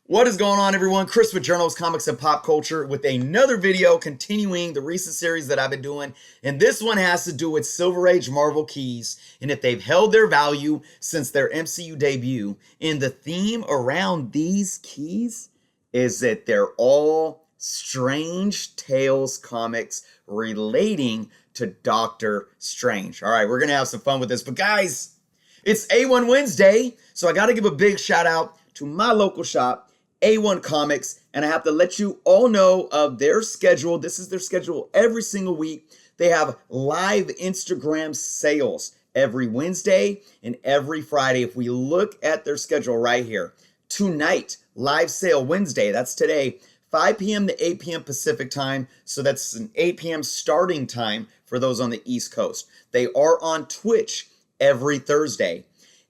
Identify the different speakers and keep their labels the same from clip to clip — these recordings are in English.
Speaker 1: What is going on, everyone? Chris with Journals, Comics, and Pop Culture with another video continuing the recent series that I've been doing. And this one has to do with Silver Age Marvel keys and if they've held their value since their MCU debut. And the theme around these keys is that they're all Strange Tales comics relating to Doctor Strange. All right, we're going to have some fun with this. But guys, it's A1 Wednesday, so I got to give a big shout out to my local shop, A1 Comics, and I have to let you all know of their schedule. This is their schedule every single week. They have live Instagram sales every Wednesday and every Friday. If we look at their schedule right here, tonight, live sale Wednesday, that's today, 5 p.m. to 8 p.m. Pacific time. So that's an 8 p.m. starting time for those on the East Coast. They are on Twitch every Thursday.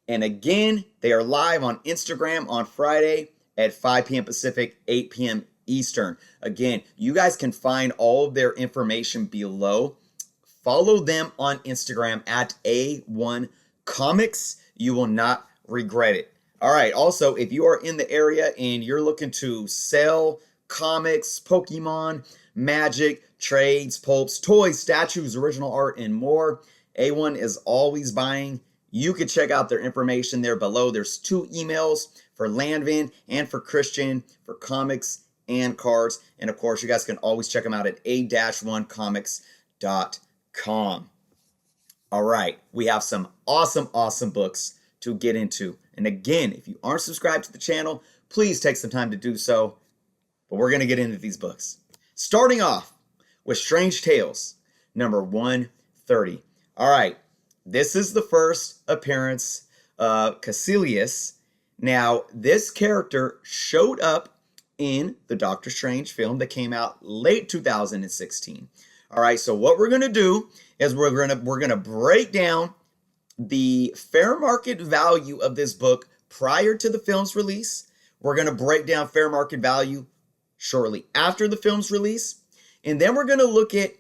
Speaker 1: And again, they are live on Instagram on Friday at 5 p.m. Pacific, 8 p.m. Eastern. Again, you guys can find all of their information below. Follow them on Instagram at A1 Comics. You will not regret it. All right. Also, if you are in the area and you're looking to sell comics, Pokemon, magic, trades, pulps, toys, statues, original art, and more, A1 is always buying. You can check out their information there below. There's 2 emails for Landvin and for Christian for comics and cards. And of course, you guys can always check them out at a-1comics.com. All right, we have some awesome books to get into. And again, if you aren't subscribed to the channel, please take some time to do so. But we're going to get into these books. Starting off with Strange Tales, number 130. All right, this is the first appearance of Caecilius. Now, this character showed up in the Doctor Strange film that came out late 2016. All right, so what we're going to do is we're going to break down the fair market value of this book prior to the film's release. We're going to break down fair market value shortly after the film's release. And then we're going to look at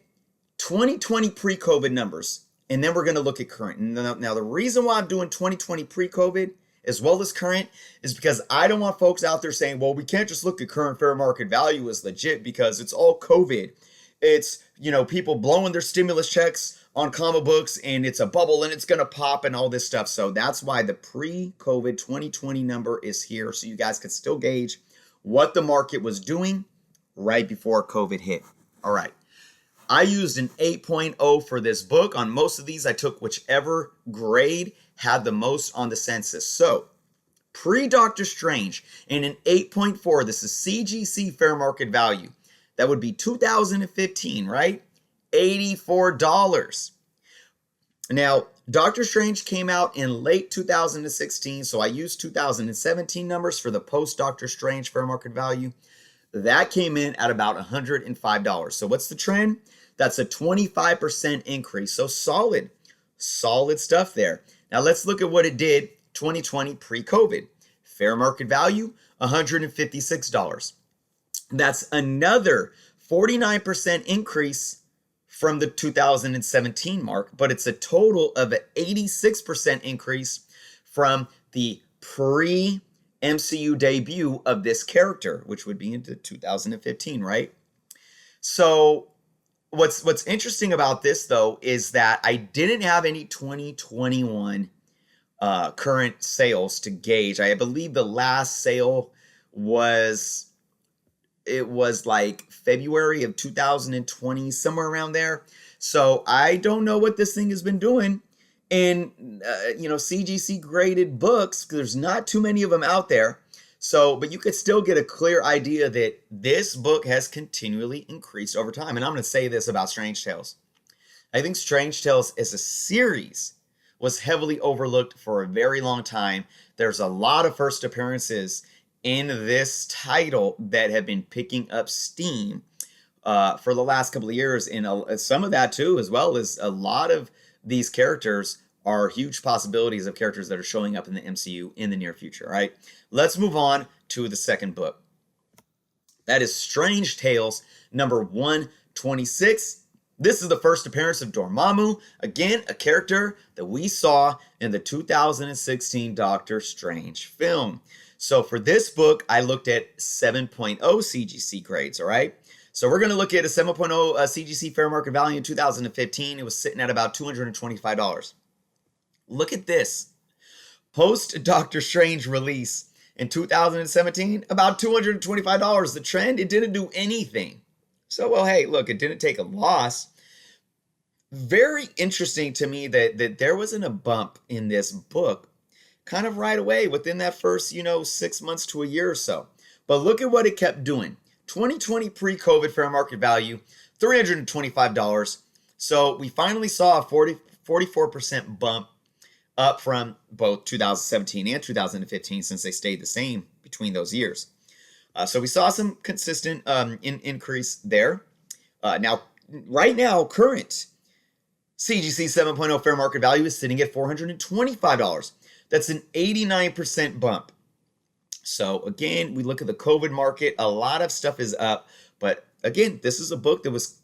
Speaker 1: 2020 pre-COVID numbers. And then we're going to look at current. Now, the reason why I'm doing 2020 pre-COVID as well as current is because I don't want folks out there saying, well, we can't just look at current fair market value as legit because it's all COVID. It's, people blowing their stimulus checks on comic books and it's a bubble and it's going to pop and all this stuff. So that's why the pre-COVID 2020 number is here. So you guys can still gauge what the market was doing right before COVID hit. All right. I used an 8.0 for this book. On most of these, I took whichever grade had the most on the census. So, pre-Doctor Strange in an 8.4, this is CGC fair market value. That would be 2015, right? $84. Now, Doctor Strange came out in late 2016, so I used 2017 numbers for the post-Doctor Strange fair market value. That came in at about $105. So what's the trend? That's a 25% increase. So solid stuff there. Now let's look at what it did 2020 pre-COVID. Fair market value, $156. That's another 49% increase from the 2017 mark, but it's a total of an 86% increase from the pre-MCU debut of this character, which would be into 2015, right? So what's interesting about this, though, is that I didn't have any 2021 current sales to gauge. I believe the last sale was like February of 2020, somewhere around there. So I don't know what this thing has been doing in CGC graded books, because there's not too many of them out there. So, but you could still get a clear idea that this book has continually increased over time. And I'm going to say this about Strange Tales. I think Strange Tales as a series was heavily overlooked for a very long time. There's a lot of first appearances in this title that have been picking up steam for the last couple of years. And some of that too, as well as a lot of these characters are huge possibilities of characters that are showing up in the MCU in the near future, right? Let's move on to the second book. That is Strange Tales, number 126. This is the first appearance of Dormammu, again, a character that we saw in the 2016 Doctor Strange film. So for this book, I looked at 7.0 CGC grades, all right? So we're going to look at a 7.0 CGC fair market value in 2015. It was sitting at about $225. Look at this. Post Doctor Strange release in 2017, about $225. The trend, it didn't do anything. So, well, hey, look, it didn't take a loss. Very interesting to me that there wasn't a bump in this book kind of right away within that first, 6 months to a year or so. But look at what it kept doing. 2020 pre-COVID fair market value, $325. So we finally saw a 44% bump up from both 2017 and 2015 since they stayed the same between those years. So we saw some consistent increase there. Now, right now, current CGC 7.0 fair market value is sitting at $425. That's an 89% bump. So again, we look at the COVID market, a lot of stuff is up, but again, this is a book that was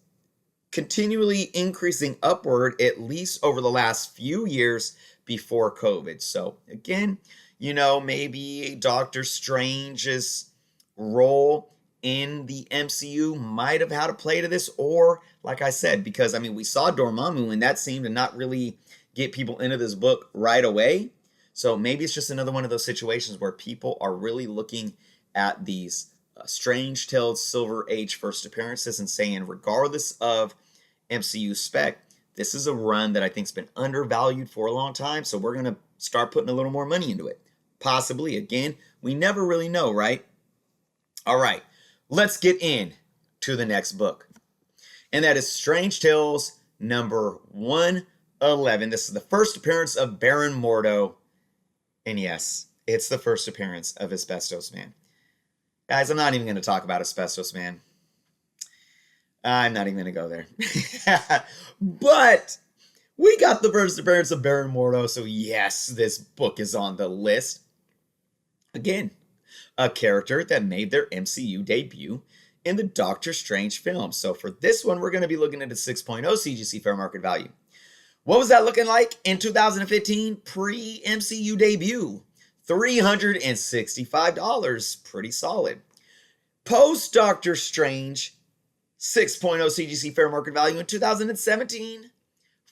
Speaker 1: continually increasing upward, at least over the last few years before COVID. So again, maybe Doctor Strange's role in the MCU might have had a play to this, or like I said, because we saw Dormammu and that seemed to not really get people into this book right away. So maybe it's just another one of those situations where people are really looking at these Strange Tales Silver Age first appearances and saying, regardless of MCU spec, this is a run that I think's been undervalued for a long time, so we're going to start putting a little more money into it. Possibly. Again, we never really know, right? All right, let's get in to the next book. And that is Strange Tales number 111. This is the first appearance of Baron Mordo. And yes, it's the first appearance of Asbestos Man. Guys, I'm not even going to talk about Asbestos Man. I'm not even going to go there. But we got the first appearance of Baron Mordo, so yes, this book is on the list. Again, a character that made their MCU debut in the Doctor Strange film. So for this one, we're going to be looking at a 6.0 CGC fair market value. What was that looking like in 2015 pre-MCU debut? $365, pretty solid. Post Doctor Strange 6.0 CGC fair market value in 2017,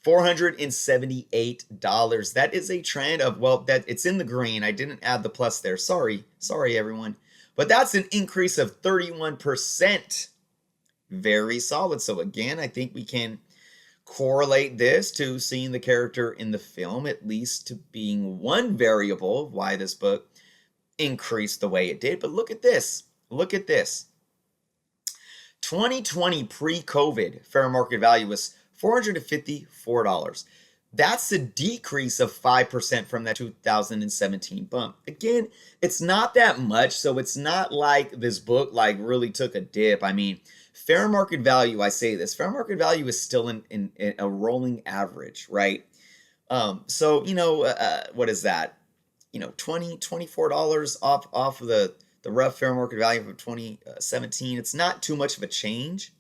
Speaker 1: $478. That is a trend of, that it's in the green. I didn't add the plus there. Sorry everyone. But that's an increase of 31%. Very solid. So again, I think we can correlate this to seeing the character in the film, at least to being one variable of why this book increased the way it did. But look at this. Look at this. 2020 pre-COVID fair market value was $454. That's a decrease of 5% from that 2017 bump. Again, it's not that much, so it's not like this book really took a dip. Fair market value, I say this, fair market value is still in a rolling average, right? What is that? $24 off of the rough fair market value of 2017. It's not too much of a change.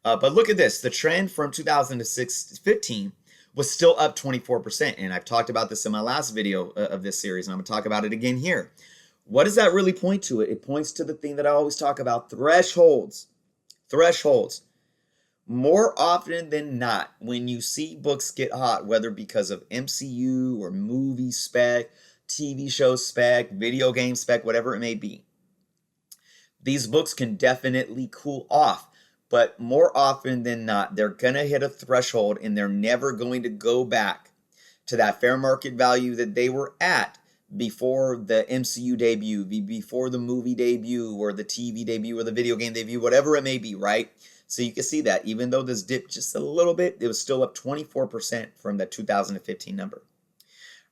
Speaker 1: But look at this. The trend from 2015 was still up 24%. And I've talked about this in my last video of this series, and I'm going to talk about it again here. What does that really point to? It points to the thing that I always talk about, thresholds. Thresholds. More often than not, when you see books get hot, whether because of MCU or movie spec, TV show spec, video game spec, whatever it may be, these books can definitely cool off. But more often than not, they're going to hit a threshold and they're never going to go back to that fair market value that they were at before the MCU debut, before the movie debut or the TV debut or the video game debut, whatever it may be, right? So you can see that even though this dipped just a little bit, it was still up 24% from that 2015 number.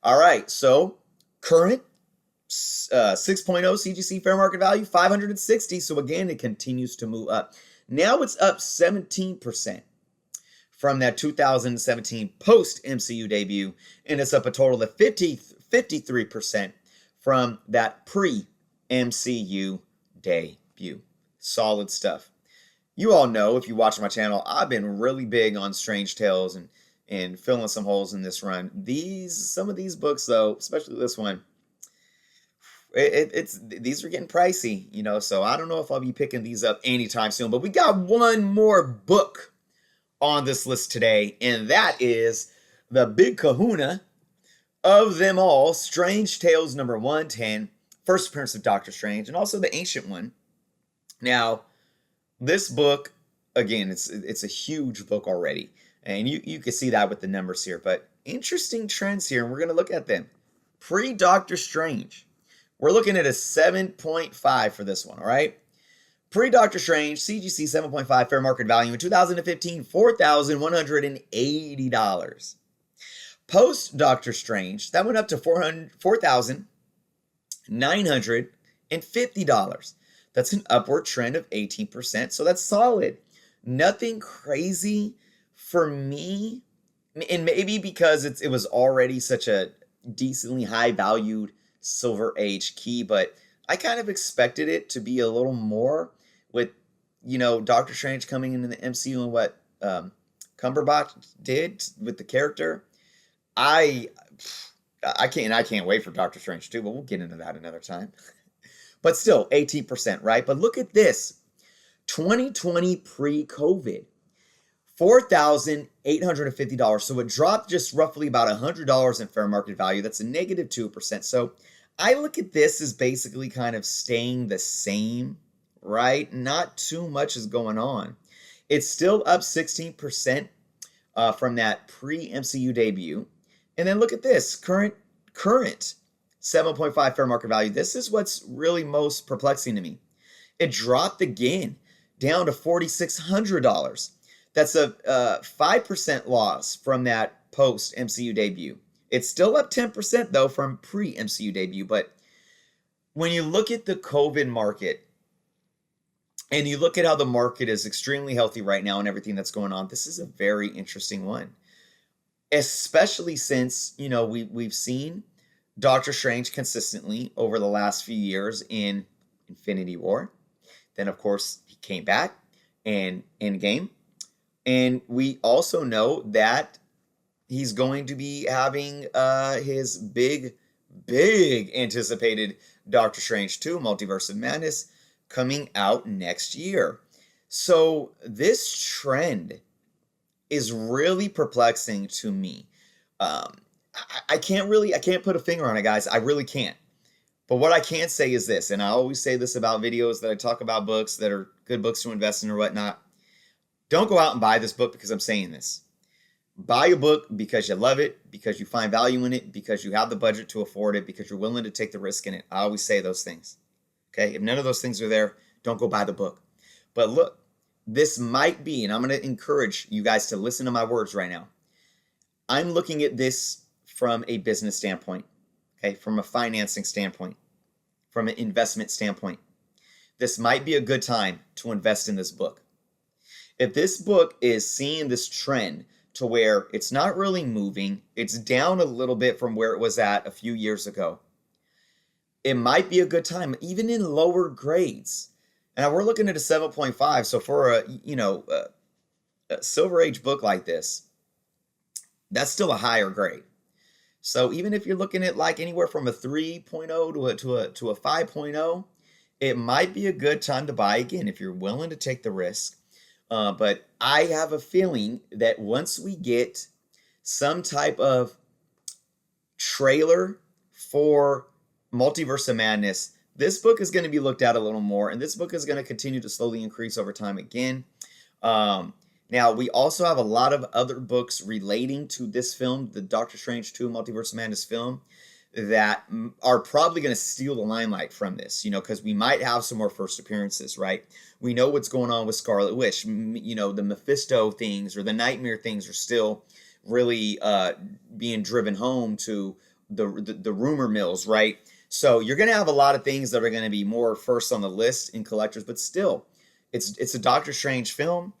Speaker 1: All right, so current 6.0 CGC fair market value, $560. So again, it continues to move up. Now it's up 17% from that 2017 post-MCU debut, and it's up a total of 53% from that pre-MCU debut. Solid stuff. You all know, if you watch my channel, I've been really big on Strange Tales and filling some holes in this run. Some of these books, though, especially this one, It's these are getting pricey, you know, so I don't know if I'll be picking these up anytime soon. But we got one more book on this list today, and that is the big kahuna of them all, Strange Tales number 110, first appearance of Doctor Strange, and also the ancient one. Now, this book, again, it's a huge book already, and you can see that with the numbers here, but interesting trends here, and we're going to look at them. Pre-Doctor Strange, we're looking at a 7.5 for this one, all right? Pre-Doctor Strange, CGC 7.5 fair market value in 2015, $4,180. Post-Doctor Strange, that went up to $4,950. That's an upward trend of 18%, so that's solid. Nothing crazy for me, and maybe because it was already such a decently high-valued Silver Age key, but I kind of expected it to be a little more with, you know, Doctor Strange coming into the MCU and what Cumberbatch did with the character. I can't wait for Doctor Strange 2, but we'll get into that another time. But still, 18%, right? But look at this. 2020 pre-COVID, $4,850. So it dropped just roughly about $100 in fair market value. That's a negative 2%. So I look at this as basically kind of staying the same, right? Not too much is going on. It's still up 16% from that pre-MCU debut. And then look at this, current 7.5 fair market value. This is what's really most perplexing to me. It dropped again down to $4,600. That's a 5% loss from that post-MCU debut. It's still up 10% though from pre-MCU debut. But when you look at the COVID market and you look at how the market is extremely healthy right now and everything that's going on, this is a very interesting one. Especially since, you know, we've seen Doctor Strange consistently over the last few years in Infinity War. Then, of course, he came back in Endgame. And we also know that he's going to be having his big anticipated Doctor Strange 2, Multiverse of Madness, coming out next year. So this trend is really perplexing to me. I can't put a finger on it, guys. I really can't. But what I can say is this, and I always say this about videos that I talk about books that are good books to invest in or whatnot. Don't go out and buy this book because I'm saying this. Buy a book because you love it, because you find value in it, because you have the budget to afford it, because you're willing to take the risk in it. I always say those things. Okay? If none of those things are there, don't go buy the book. But look, this might be, and I'm going to encourage you guys to listen to my words right now. I'm looking at this from a business standpoint, okay, from a financing standpoint, from an investment standpoint. This might be a good time to invest in this book. If this book is seeing this trend to where it's not really moving, it's down a little bit from where it was at a few years ago, it might be a good time, even in lower grades. Now we're looking at a 7.5, so for a Silver Age book like this, that's still a higher grade. So even if you're looking at like anywhere from a 3.0 to a 5.0, it might be a good time to buy again if you're willing to take the risk. But I have a feeling that once we get some type of trailer for Multiverse of Madness, this book is going to be looked at a little more, and this book is going to continue to slowly increase over time again. Now, we also have a lot of other books relating to this film, the Doctor Strange 2 Multiverse of Madness film, that are probably going to steal the limelight from this, because we might have some more first appearances, right? We know what's going on with Scarlet Witch. The Mephisto things or the Nightmare things are still really being driven home to the rumor mills, right? So you're going to have a lot of things that are going to be more first on the list in collectors, but still, it's a Doctor Strange film.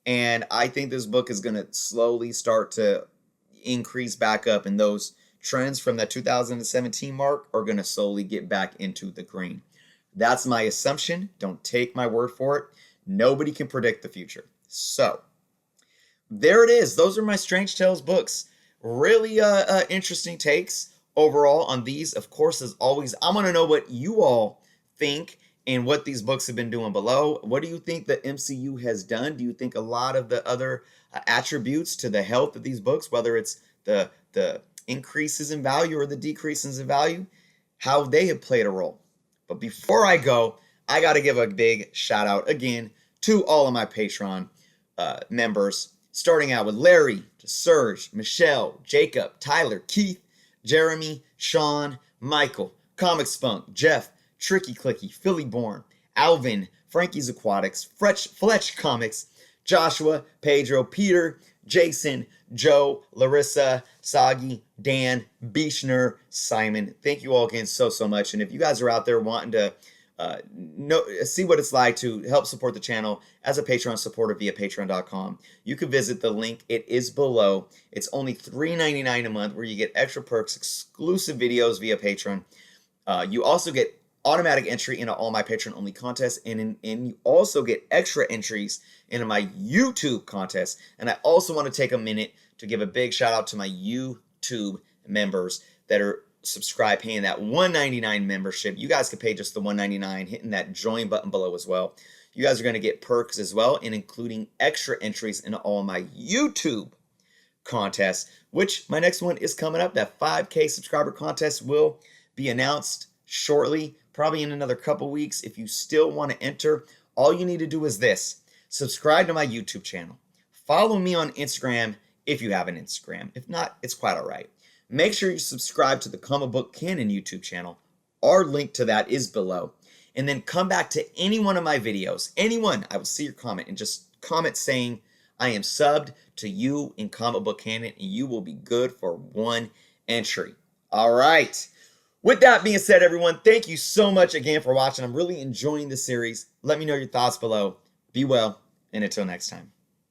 Speaker 1: And I think this book is going to slowly start to increase back up, and those trends from that 2017 mark are going to slowly get back into the green. That's my assumption. Don't take my word for it. Nobody can predict the future. So there it is. Those are my Strange Tales books. Really interesting takes overall on these. Of course, as always, I want to know what you all think and what these books have been doing below. What do you think the MCU has done? Do you think a lot of the other attributes to the health of these books, whether it's the increases in value or the decreases in value, how they have played a role? But before I go, I got to give a big shout out again to all of my Patreon members, starting out with Larry, Serge, Michelle, Jacob, Tyler, Keith, Jeremy, Sean, Michael, Comic Spunk, Jeff, Tricky Clicky, Philly Born, Alvin, Frankie's Aquatics, Fletch Comics, Joshua, Pedro, Peter, Jason, Joe, Larissa, Sagi, Dan, Bishner, Simon. Thank you all again so much. And if you guys are out there wanting to see what it's like to help support the channel as a Patreon supporter via patreon.com, you can visit the link. It is below. It's only $3.99 a month where you get extra perks, exclusive videos via Patreon. You also get automatic entry into all my Patreon only contests, and you also get extra entries into my YouTube contests. And I also want to take a minute to give a big shout out to my YouTube members that are subscribed, paying that $1.99 membership. You guys can pay just the $1.99, hitting that join button below as well. You guys are going to get perks as well, and including extra entries into all my YouTube contests, which my next one is coming up. That 5K subscriber contest will be announced shortly, probably in another couple weeks. If you still want to enter, all you need to do is this: subscribe to my YouTube channel. Follow me on Instagram if you have an Instagram. If not, it's quite all right. Make sure you subscribe to the Comic Book Canon YouTube channel. Our link to that is below. And then come back to any one of my videos. Anyone, I will see your comment, and just comment saying, I am subbed to you in Comic Book Canon, and you will be good for one entry. All right. With that being said, everyone, thank you so much again for watching. I'm really enjoying the series. Let me know your thoughts below. Be well, and until next time.